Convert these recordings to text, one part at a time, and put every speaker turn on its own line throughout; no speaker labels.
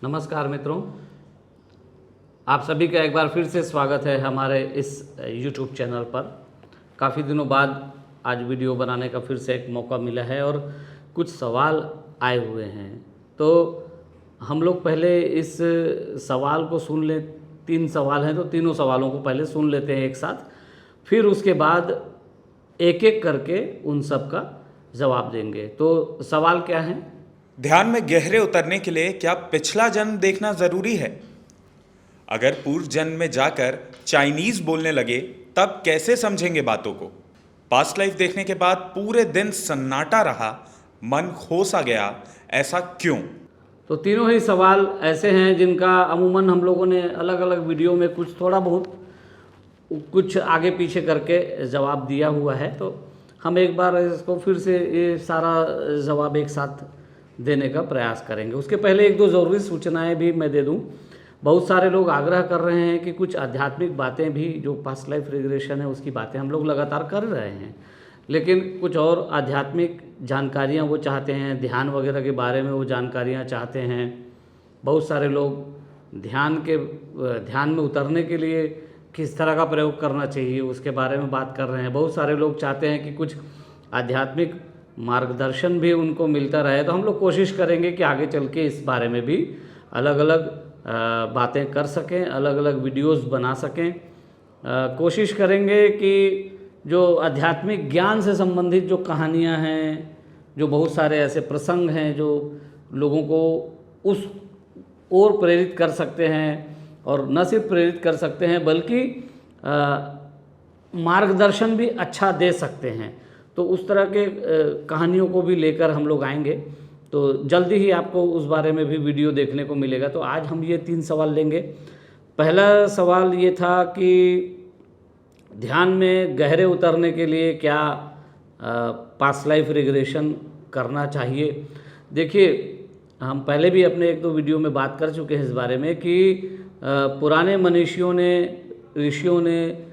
नमस्कार मित्रों, आप सभी का एक बार फिर से स्वागत है हमारे इस YouTube चैनल पर। काफ़ी दिनों बाद आज वीडियो बनाने का फिर से एक मौका मिला है और कुछ सवाल आए हुए हैं, तो हम लोग पहले इस सवाल को सुन ले। 3 सवाल हैं तो तीनों सवालों को पहले सुन लेते हैं एक साथ, फिर उसके बाद एक एक करके उन सब का जवाब देंगे। तो सवाल क्या है?
ध्यान में गहरे उतरने के लिए क्या पिछला जन्म देखना जरूरी है? अगर पूर्व जन्म में जाकर चाइनीज बोलने लगे तब कैसे समझेंगे बातों को? पास्ट लाइफ देखने के बाद पूरे दिन सन्नाटा रहा, मन खो सा गया, ऐसा क्यों?
तो तीनों ही सवाल ऐसे हैं जिनका अमूमन हम लोगों ने अलग अलग वीडियो में कुछ थोड़ा बहुत कुछ आगे पीछे करके जवाब दिया हुआ है, तो हम एक बार इसको फिर से ये सारा जवाब एक साथ देने का प्रयास करेंगे। उसके पहले एक दो ज़रूरी सूचनाएं भी मैं दे दूं। बहुत सारे लोग आग्रह कर रहे हैं कि कुछ आध्यात्मिक बातें भी, जो पास्ट लाइफ रिग्रेशन है उसकी बातें हम लोग लगातार कर रहे हैं, लेकिन कुछ और आध्यात्मिक जानकारियां वो चाहते हैं, ध्यान वगैरह के बारे में वो जानकारियां चाहते हैं। बहुत सारे लोग ध्यान में उतरने के लिए किस तरह का प्रयोग करना चाहिए उसके बारे में बात कर रहे हैं। बहुत सारे लोग चाहते हैं कि कुछ आध्यात्मिक मार्गदर्शन भी उनको मिलता रहे, तो हम लोग कोशिश करेंगे कि आगे चल के इस बारे में भी अलग अलग बातें कर सकें, अलग अलग वीडियोस बना सकें। कोशिश करेंगे कि जो आध्यात्मिक ज्ञान से संबंधित जो कहानियां हैं, जो बहुत सारे ऐसे प्रसंग हैं जो लोगों को उस ओर प्रेरित कर सकते हैं, और न सिर्फ प्रेरित कर सकते हैं बल्कि मार्गदर्शन भी अच्छा दे सकते हैं, तो उस तरह के कहानियों को भी लेकर हम लोग आएंगे। तो जल्दी ही आपको उस बारे में भी वीडियो देखने को मिलेगा। तो आज हम ये 3 सवाल लेंगे। पहला सवाल ये था कि ध्यान में गहरे उतरने के लिए क्या पास्ट लाइफ रिग्रेशन करना चाहिए? देखिए, हम पहले भी अपने 1-2 वीडियो में बात कर चुके हैं इस बारे में कि पुराने मनीषियों ने, ऋषियों ने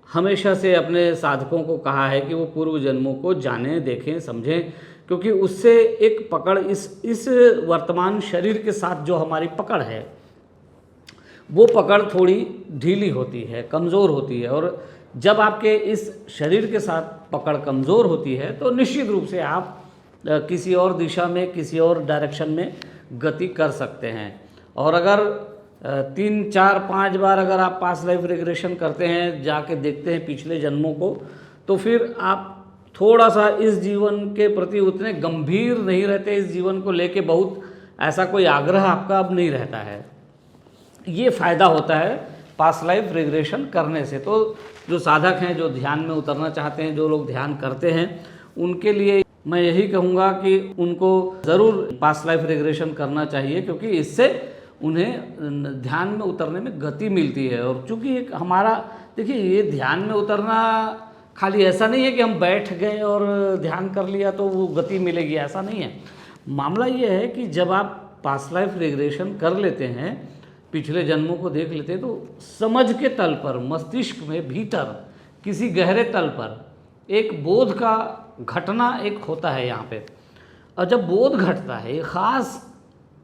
हमेशा से अपने साधकों को कहा है कि वो पूर्व जन्मों को जानें, देखें, समझें, क्योंकि उससे एक पकड़ इस वर्तमान शरीर के साथ जो हमारी पकड़ है वो पकड़ थोड़ी ढीली होती है, कमज़ोर होती है। और जब आपके इस शरीर के साथ पकड़ कमज़ोर होती है तो निश्चित रूप से आप किसी और दिशा में, किसी और डायरेक्शन में गति कर सकते हैं। और अगर 3, 4, 5 बार अगर आप पास्ट लाइफ रिग्रेशन करते हैं, जाके देखते हैं पिछले जन्मों को, तो फिर आप थोड़ा सा इस जीवन के प्रति उतने गंभीर नहीं रहते, इस जीवन को लेके बहुत ऐसा कोई आग्रह आपका अब नहीं रहता है। ये फ़ायदा होता है पास्ट लाइफ रिग्रेशन करने से। तो जो साधक हैं, जो ध्यान में उतरना चाहते हैं, जो लोग ध्यान करते हैं, उनके लिए मैं यही कहूँगा कि उनको ज़रूर पास्ट लाइफ रिग्रेशन करना चाहिए, क्योंकि इससे उन्हें ध्यान में उतरने में गति मिलती है। और चूँकि एक हमारा, देखिए, ये ध्यान में उतरना खाली ऐसा नहीं है कि हम बैठ गए और ध्यान कर लिया तो वो गति मिलेगी, ऐसा नहीं है। मामला ये है कि जब आप पास्ट लाइफ रिग्रेशन कर लेते हैं, पिछले जन्मों को देख लेते हैं, तो समझ के तल पर, मस्तिष्क में भीतर किसी गहरे तल पर एक बोध का घटना एक होता है यहाँ पे। और जब बोध घटता है, एक ख़ास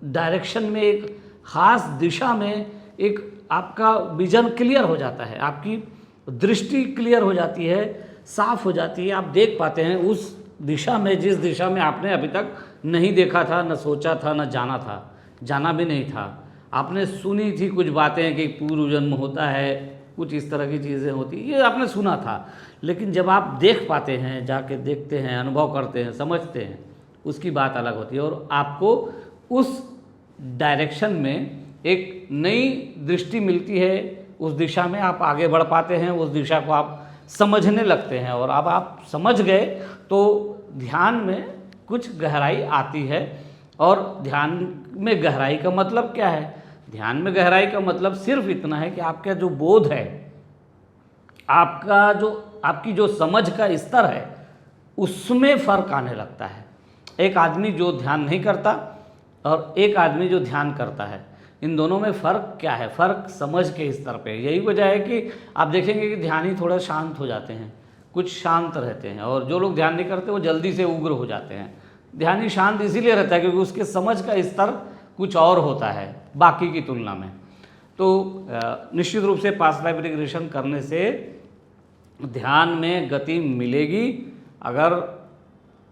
डायरेक्शन में, एक ख़ास दिशा में, एक आपका विजन क्लियर हो जाता है, आपकी दृष्टि क्लियर हो जाती है, साफ हो जाती है। आप देख पाते हैं उस दिशा में जिस दिशा में आपने अभी तक नहीं देखा था, न सोचा था, न जाना था, जाना भी नहीं था। आपने सुनी थी कुछ बातें कि पूर्व जन्म होता है, कुछ इस तरह की चीज़ें होती, ये आपने सुना था, लेकिन जब आप देख पाते हैं, जाके देखते हैं, अनुभव करते हैं, समझते हैं, उसकी बात अलग होती है। और आपको उस डायरेक्शन में एक नई दृष्टि मिलती है, उस दिशा में आप आगे बढ़ पाते हैं, उस दिशा को आप समझने लगते हैं। और अब आप समझ गए तो ध्यान में कुछ गहराई आती है। और ध्यान में गहराई का मतलब क्या है? ध्यान में गहराई का मतलब सिर्फ इतना है कि आपका जो बोध है, आपकी जो समझ का स्तर है, उसमें फ़र्क आने लगता है। एक आदमी जो ध्यान नहीं करता और एक आदमी जो ध्यान करता है, इन दोनों में फ़र्क क्या है? फ़र्क समझ के स्तर पे। यही वजह है कि आप देखेंगे कि ध्यानी थोड़ा शांत हो जाते हैं, कुछ शांत रहते हैं, और जो लोग ध्यान नहीं करते वो जल्दी से उग्र हो जाते हैं। ध्यानी शांत इसीलिए रहता है क्योंकि उसके समझ का स्तर कुछ और होता है बाकी की तुलना में। तो निश्चित रूप से पास्ट लाइफ रिग्रेशन करने से ध्यान में गति मिलेगी। अगर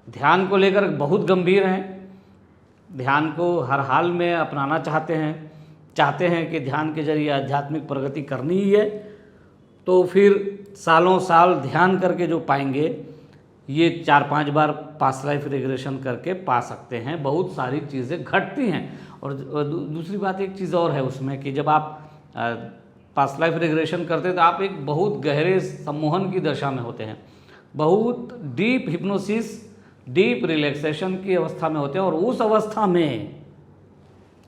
ध्यान को लेकर बहुत गंभीर हैं, ध्यान को हर हाल में अपनाना चाहते हैं कि ध्यान के जरिए आध्यात्मिक प्रगति करनी ही है, तो फिर सालों साल ध्यान करके जो पाएंगे ये 4-5 बार पास्ट लाइफ रिग्रेशन करके पा सकते हैं। बहुत सारी चीज़ें घटती हैं। और दूसरी बात एक चीज़ और है उसमें कि जब आप पास्ट लाइफ रिग्रेशन करते हैं तो आप एक बहुत गहरे सम्मोहन की दशा में होते हैं, बहुत डीप हिप्नोसिस, डीप रिलैक्सेशन की अवस्था में होते हैं। और उस अवस्था में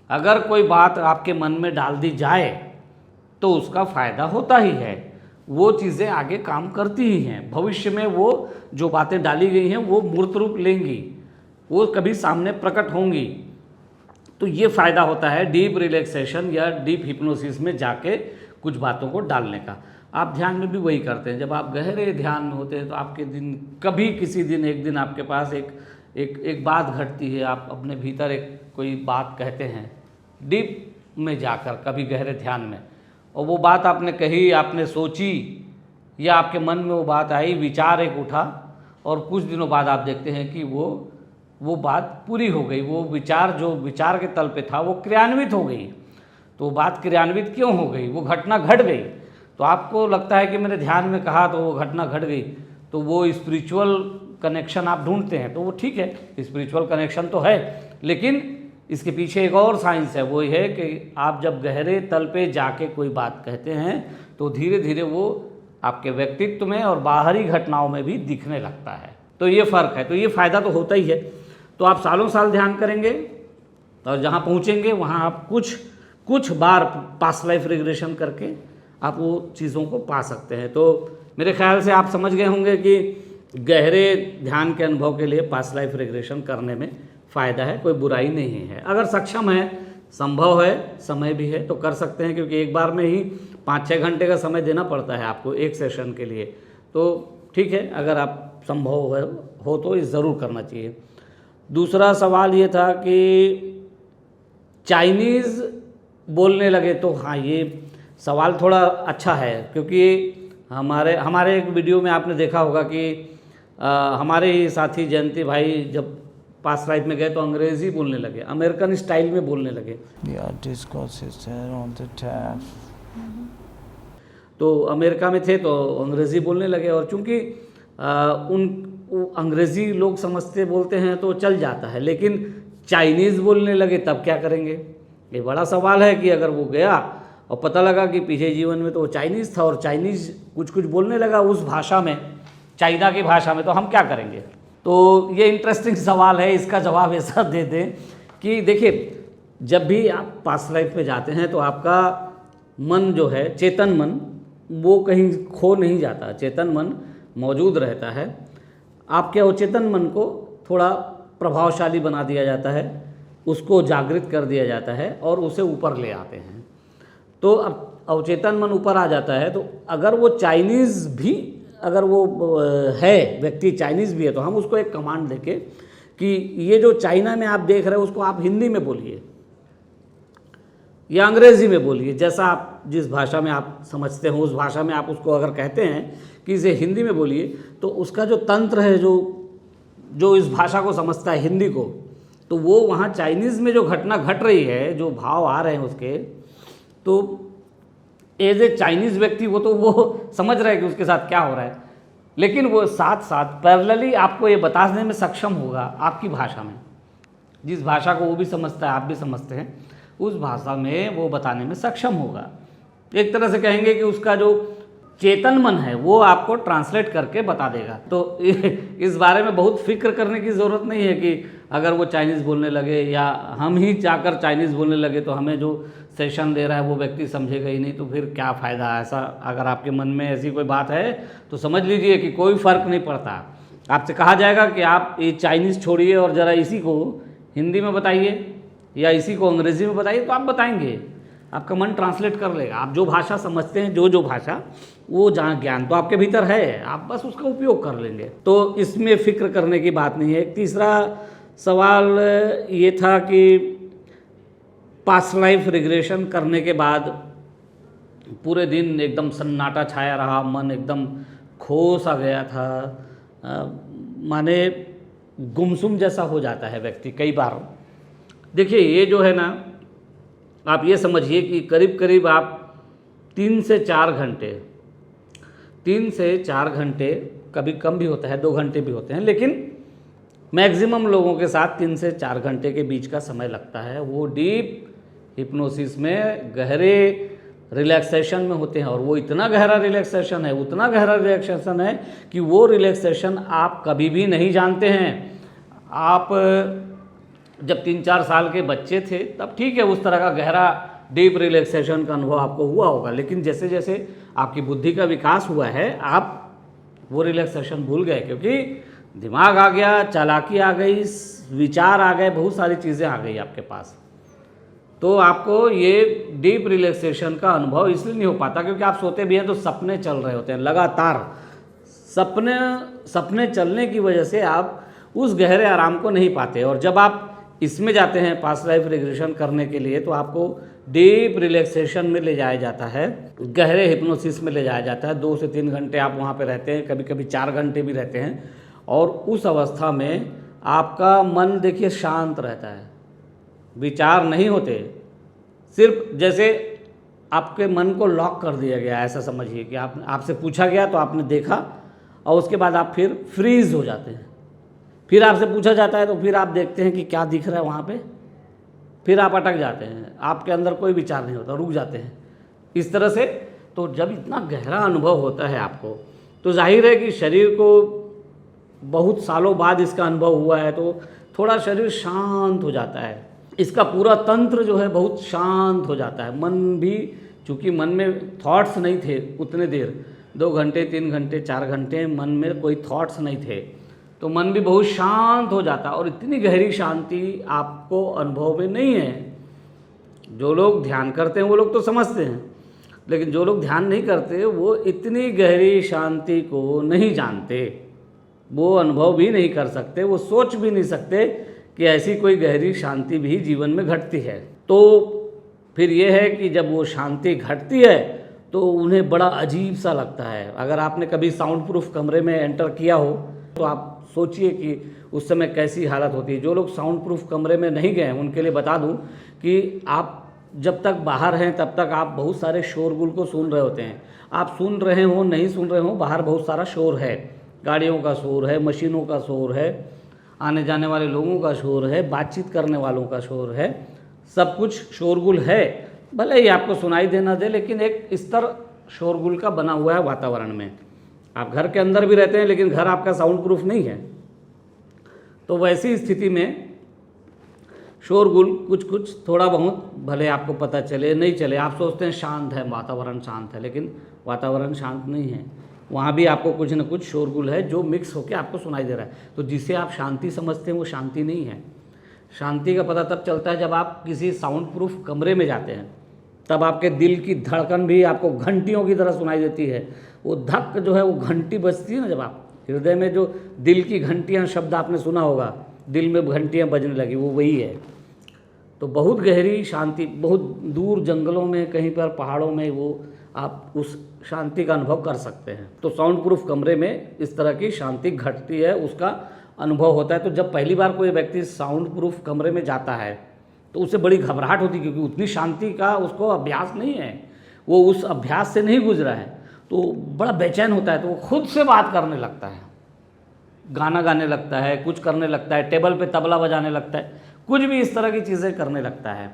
अगर कोई बात आपके मन में डाल दी जाए तो उसका फ़ायदा होता ही है। वो चीज़ें आगे काम करती ही हैं। भविष्य में वो जो बातें डाली गई हैं वो मूर्त रूप लेंगी, वो कभी सामने प्रकट होंगी। तो ये फ़ायदा होता है डीप रिलैक्सेशन या डीप हिप्नोसिस में जाके कुछ बातों को डालने का। आप ध्यान में भी वही करते हैं। जब आप गहरे ध्यान में होते हैं तो आपके दिन कभी किसी दिन एक दिन आपके पास एक बात घटती है, आप अपने भीतर एक कोई बात कहते हैं डीप में जाकर, कभी गहरे ध्यान में, और वो बात आपने कही, आपने सोची, या आपके मन में वो बात आई, विचार एक उठा, और कुछ दिनों बाद आप देखते हैं कि वो बात पूरी हो गई। वो विचार जो विचार के तल पे था वो क्रियान्वित हो गई। तो वो बात क्रियान्वित क्यों हो गई? वो घटना घट गई। तो आपको लगता है कि मैंने ध्यान में कहा तो वो घटना घट गई, तो वो स्पिरिचुअल कनेक्शन आप ढूंढते हैं। तो वो ठीक है, स्पिरिचुअल कनेक्शन तो है, लेकिन इसके पीछे एक और साइंस है। वो है कि आप जब गहरे तल पे जाके कोई बात कहते हैं तो धीरे धीरे वो आपके व्यक्तित्व में और बाहरी घटनाओं में भी दिखने लगता है। तो ये फ़र्क है। तो ये फ़ायदा तो होता ही है। तो आप सालों साल ध्यान करेंगे और जहाँ पहुँचेंगे वहाँ आप कुछ बार पास्ट लाइफ रिग्रेशन करके आप वो चीज़ों को पा सकते हैं। तो मेरे ख्याल से आप समझ गए होंगे कि गहरे ध्यान के अनुभव के लिए पास्ट लाइफ रिग्रेशन करने में फ़ायदा है, कोई बुराई नहीं है। अगर सक्षम है, संभव है, समय भी है तो कर सकते हैं, क्योंकि एक बार में ही 5-6 घंटे का समय देना पड़ता है आपको एक सेशन के लिए। तो ठीक है, अगर आप संभव हो तो ये ज़रूर करना चाहिए। दूसरा सवाल ये था कि चाइनीज़ बोलने लगे, तो हाँ ये सवाल थोड़ा अच्छा है, क्योंकि हमारे एक वीडियो में आपने देखा होगा कि हमारे ही साथी जयंती भाई जब पास्ट लाइफ में गए तो अंग्रेज़ी बोलने लगे, अमेरिकन स्टाइल में बोलने लगे। तो अमेरिका में थे तो अंग्रेज़ी बोलने लगे, और चूँकि अंग्रेज़ी लोग समझते बोलते हैं तो चल जाता है, लेकिन चाइनीज़ बोलने लगे तब क्या करेंगे? ये बड़ा सवाल है कि अगर वो गया और पता लगा कि पीछे जीवन में तो वो चाइनीज़ था और चाइनीज़ कुछ बोलने लगा उस भाषा में, चाइना की भाषा में, तो हम क्या करेंगे? तो ये इंटरेस्टिंग सवाल है। इसका जवाब ऐसा दे दें कि देखिए, जब भी आप पास्ट लाइफ में जाते हैं तो आपका मन जो है, चेतन मन, वो कहीं खो नहीं जाता, चेतन मन मौजूद रहता है। आपके अवचेतन मन को थोड़ा प्रभावशाली बना दिया जाता है, उसको जागृत कर दिया जाता है और उसे ऊपर ले आते हैं। तो अब अवचेतन मन ऊपर आ जाता है, तो अगर वो चाइनीज़ भी, अगर वो है व्यक्ति चाइनीज़ भी है, तो हम उसको एक कमांड देके कि ये जो चाइना में आप देख रहे हो उसको आप हिंदी में बोलिए या अंग्रेज़ी में बोलिए, जैसा आप जिस भाषा में आप समझते हो उस भाषा में आप उसको अगर कहते हैं कि इसे हिंदी में बोलिए, तो उसका जो तंत्र है, जो इस भाषा को समझता है, हिंदी को, तो वो वहाँ चाइनीज़ में जो घटना घट रही है, जो भाव आ रहे हैं उसके, तो एज ए चाइनीज़ व्यक्ति वो समझ रहा है कि उसके साथ क्या हो रहा है, लेकिन वो साथ साथ पैरेलली आपको ये बताने में सक्षम होगा आपकी भाषा में, जिस भाषा को वो भी समझता है, आप भी समझते हैं, उस भाषा में वो बताने में सक्षम होगा। एक तरह से कहेंगे कि उसका जो चेतन मन है वो आपको ट्रांसलेट करके बता देगा। तो इस बारे में बहुत फिक्र करने की ज़रूरत नहीं है कि अगर वो चाइनीज़ बोलने लगे या हम ही चाहकर चाइनीज़ बोलने लगे तो हमें जो सेशन दे रहा है वो व्यक्ति समझेगा ही नहीं, तो फिर क्या फ़ायदा। ऐसा अगर आपके मन में ऐसी कोई बात है तो समझ लीजिए कि कोई फ़र्क नहीं पड़ता। आपसे कहा जाएगा कि आप ये चाइनीज़ छोड़िए और ज़रा इसी को हिंदी में बताइए या इसी को अंग्रेज़ी में बताइए, तो आप बताएंगे, आपका मन ट्रांसलेट कर लेगा। आप जो भाषा समझते हैं, जो भाषा, वो जहाँ ज्ञान तो आपके भीतर है, आप बस उसका उपयोग कर लेंगे। तो इसमें फ़िक्र करने की बात नहीं है। तीसरा सवाल ये था कि पास्ट लाइफ रिग्रेशन करने के बाद पूरे दिन एकदम सन्नाटा छाया रहा, मन एकदम खो सा गया था, माने गुमसुम जैसा हो जाता है व्यक्ति कई बार। देखिए ये जो है ना, आप ये समझिए कि करीब करीब आप 3 से 4 घंटे, कभी कम भी होता है, 2 घंटे भी होते हैं, लेकिन मैक्सिमम लोगों के साथ 3 से 4 घंटे के बीच का समय लगता है। वो डीप हिप्नोसिस में गहरे रिलैक्सेशन में होते हैं, और वो इतना गहरा रिलैक्सेशन है, उतना गहरा रिलैक्सेशन है कि वो रिलैक्सेशन आप कभी भी नहीं जानते हैं। आप जब 3-4 साल के बच्चे थे तब ठीक है, उस तरह का गहरा डीप रिलैक्सेशन का अनुभव आपको हुआ होगा, लेकिन जैसे जैसे आपकी बुद्धि का विकास हुआ है आप वो रिलैक्सेशन भूल गए, क्योंकि दिमाग आ गया, चालाकी आ गई, विचार आ गए, बहुत सारी चीज़ें आ गई आपके पास। तो आपको ये डीप रिलैक्सेशन का अनुभव इसलिए नहीं हो पाता क्योंकि आप सोते भी हैं तो सपने चल रहे होते हैं लगातार। सपने चलने की वजह से आप उस गहरे आराम को नहीं पाते, और जब आप इसमें जाते हैं पास्ट लाइफ रिग्रेशन करने के लिए तो आपको डीप रिलैक्सेशन में ले जाया जाता है, गहरे हिप्नोसिस में ले जाया जाता है। 2 से 3 घंटे आप वहाँ पे रहते हैं, कभी कभी 4 घंटे भी रहते हैं, और उस अवस्था में आपका मन देखिए शांत रहता है, विचार नहीं होते, सिर्फ जैसे आपके मन को लॉक कर दिया गया, ऐसा समझिए कि आपसे पूछा गया तो आपने देखा, और उसके बाद आप फिर फ्रीज हो जाते हैं। फिर आपसे पूछा जाता है तो फिर आप देखते हैं कि क्या दिख रहा है वहाँ पे, फिर आप अटक जाते हैं, आपके अंदर कोई विचार नहीं होता, रुक जाते हैं इस तरह से। तो जब इतना गहरा अनुभव होता है आपको, तो जाहिर है कि शरीर को बहुत सालों बाद इसका अनुभव हुआ है तो थोड़ा शरीर शांत हो जाता है, इसका पूरा तंत्र जो है बहुत शांत हो जाता है। मन भी, चूँकि मन में थॉट्स नहीं थे उतने देर, 2 घंटे 3 घंटे 4 घंटे मन में कोई थॉट्स नहीं थे, तो मन भी बहुत शांत हो जाता, और इतनी गहरी शांति आपको अनुभव में नहीं है। जो लोग ध्यान करते हैं वो लोग तो समझते हैं, लेकिन जो लोग ध्यान नहीं करते वो इतनी गहरी शांति को नहीं जानते, वो अनुभव भी नहीं कर सकते, वो सोच भी नहीं सकते कि ऐसी कोई गहरी शांति भी जीवन में घटती है। तो फिर ये है कि जब वो शांति घटती है तो उन्हें बड़ा अजीब सा लगता है। अगर आपने कभी साउंड प्रूफ कमरे में एंटर किया हो तो आप सोचिए कि उस समय कैसी हालत होती है। जो लोग साउंड प्रूफ कमरे में नहीं गए उनके लिए बता दूं कि आप जब तक बाहर हैं तब तक आप बहुत सारे शोरगुल को सुन रहे होते हैं। आप सुन रहे हो नहीं सुन रहे हो, बाहर बहुत सारा शोर है, गाड़ियों का शोर है, मशीनों का शोर है, आने जाने वाले लोगों का शोर है, बातचीत करने वालों का शोर है, सब कुछ शोरगुल है। भले ही आपको सुनाई देना दे, लेकिन एक स्तर शोरगुल का बना हुआ है वातावरण में। आप घर के अंदर भी रहते हैं लेकिन घर आपका साउंड प्रूफ नहीं है, तो वैसी स्थिति में शोरगुल कुछ कुछ थोड़ा बहुत भले आपको पता चले नहीं चले, आप सोचते हैं शांत है, वातावरण शांत है, लेकिन वातावरण शांत नहीं है, वहाँ भी आपको कुछ न कुछ शोरगुल है जो मिक्स होकर आपको सुनाई दे रहा है। तो जिसे आप शांति समझते हैं वो शांति नहीं है। शांति का पता तब चलता है जब आप किसी साउंड प्रूफ कमरे में जाते हैं, तब आपके दिल की धड़कन भी आपको घंटियों की तरह सुनाई देती है। वो धक जो है वो घंटी बजती है ना, जब आप हृदय में जो दिल की घंटियाँ शब्द आपने सुना होगा, दिल में घंटियाँ बजने लगी, वो वही है। तो बहुत गहरी शांति, बहुत दूर जंगलों में, कहीं पर पहाड़ों में, वो आप उस शांति का अनुभव कर सकते हैं। तो साउंड प्रूफ कमरे में इस तरह की शांति घटती है, उसका अनुभव होता है। तो जब पहली बार कोई व्यक्ति साउंड प्रूफ कमरे में जाता है तो उसे बड़ी घबराहट होती है, क्योंकि उतनी शांति का उसको अभ्यास नहीं है, वो उस अभ्यास से नहीं गुजरा है, तो बड़ा बेचैन होता है। तो वो खुद से बात करने लगता है, गाना गाने लगता है, कुछ करने लगता है, टेबल पे तबला बजाने लगता है, कुछ भी इस तरह की चीज़ें करने लगता है।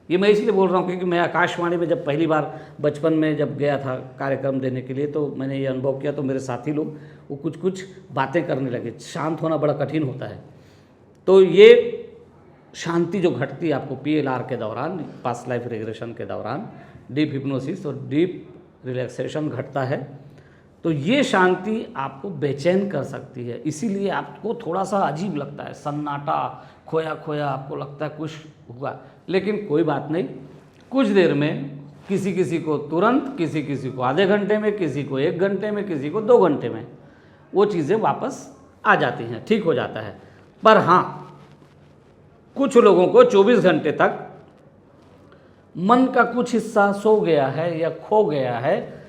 ये मैं इसलिए बोल रहा हूँ क्योंकि मैं आकाशवाणी में जब पहली बार बचपन में जब गया था कार्यक्रम देने के लिए, तो मैंने ये अनुभव किया। तो मेरे साथी लोग वो कुछ कुछ बातें करने लगे। शांत होना बड़ा कठिन होता है। तो ये शांति जो घटती है आपको PLR के दौरान, पास्ट लाइफ रिग्रेशन के दौरान, डीप हिप्नोसिस और डीप रिलैक्सेशन घटता है, तो ये शांति आपको बेचैन कर सकती है। इसीलिए आपको थोड़ा सा अजीब लगता है, सन्नाटा, खोया खोया आपको लगता है कुछ हुआ, लेकिन कोई बात नहीं। कुछ देर में किसी किसी को तुरंत, किसी किसी को आधे घंटे में, किसी को 1 घंटे में, किसी को 2 घंटे में वो चीज़ें वापस आ जाती हैं, ठीक हो जाता है। पर हाँ, कुछ लोगों को 24 घंटे तक मन का कुछ हिस्सा सो गया है या खो गया है,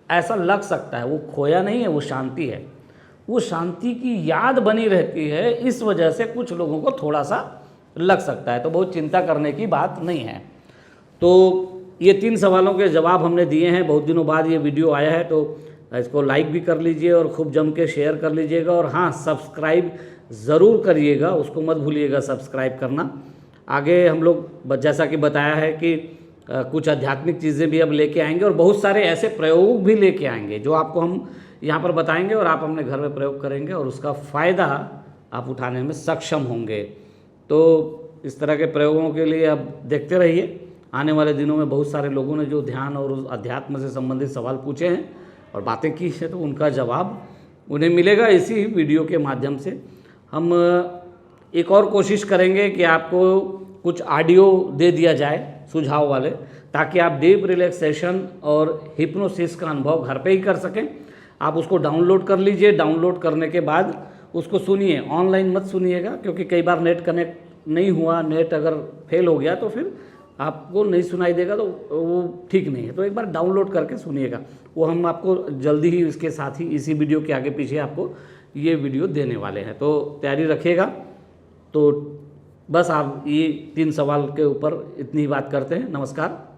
ऐसा लग सकता है। वो खोया नहीं है, वो शांति है। वो शांति की याद बनी रहती है, इस वजह से कुछ लोगों को थोड़ा सा लग सकता है। तो बहुत चिंता करने की बात नहीं है। तो ये 3 सवालों के जवाब हमने दिए हैं। बहुत दिनों बाद ये वीडियो आया है, तो इसको लाइक भी कर लीजिए और खूब जम के शेयर कर लीजिएगा। और हाँ, सब्सक्राइब ज़रूर करिएगा, उसको मत भूलिएगा सब्सक्राइब करना। आगे हम लोग जैसा कि बताया है कि कुछ आध्यात्मिक चीज़ें भी अब लेके आएंगे और बहुत सारे ऐसे प्रयोग भी लेके आएंगे जो आपको हम यहाँ पर बताएंगे और आप अपने घर में प्रयोग करेंगे और उसका फ़ायदा आप उठाने में सक्षम होंगे। तो इस तरह के प्रयोगों के लिए अब देखते रहिए। आने वाले दिनों में बहुत सारे लोगों ने जो ध्यान और उस अध्यात्म से संबंधित सवाल पूछे हैं और बातें की है, तो उनका जवाब उन्हें मिलेगा इसी वीडियो के माध्यम से। हम एक और कोशिश करेंगे कि आपको कुछ ऑडियो दे दिया जाए सुझाव वाले, ताकि आप डीप रिलैक्सेशन और हिप्नोसिस का अनुभव घर पे ही कर सकें। आप उसको डाउनलोड कर लीजिए। डाउनलोड करने के बाद उसको सुनिए, ऑनलाइन मत सुनिएगा, क्योंकि कई बार नेट कनेक्ट नहीं हुआ, नेट अगर फेल हो गया तो फिर आपको नहीं सुनाई देगा, तो वो ठीक नहीं है। तो एक बार डाउनलोड करके सुनिएगा। वो हम आपको जल्दी ही इसके साथ ही इसी वीडियो के आगे पीछे आपको ये वीडियो देने वाले हैं, तो तैयारी रखिएगा। तो बस आप ये 3 सवाल के ऊपर इतनी ही बात करते हैं। नमस्कार।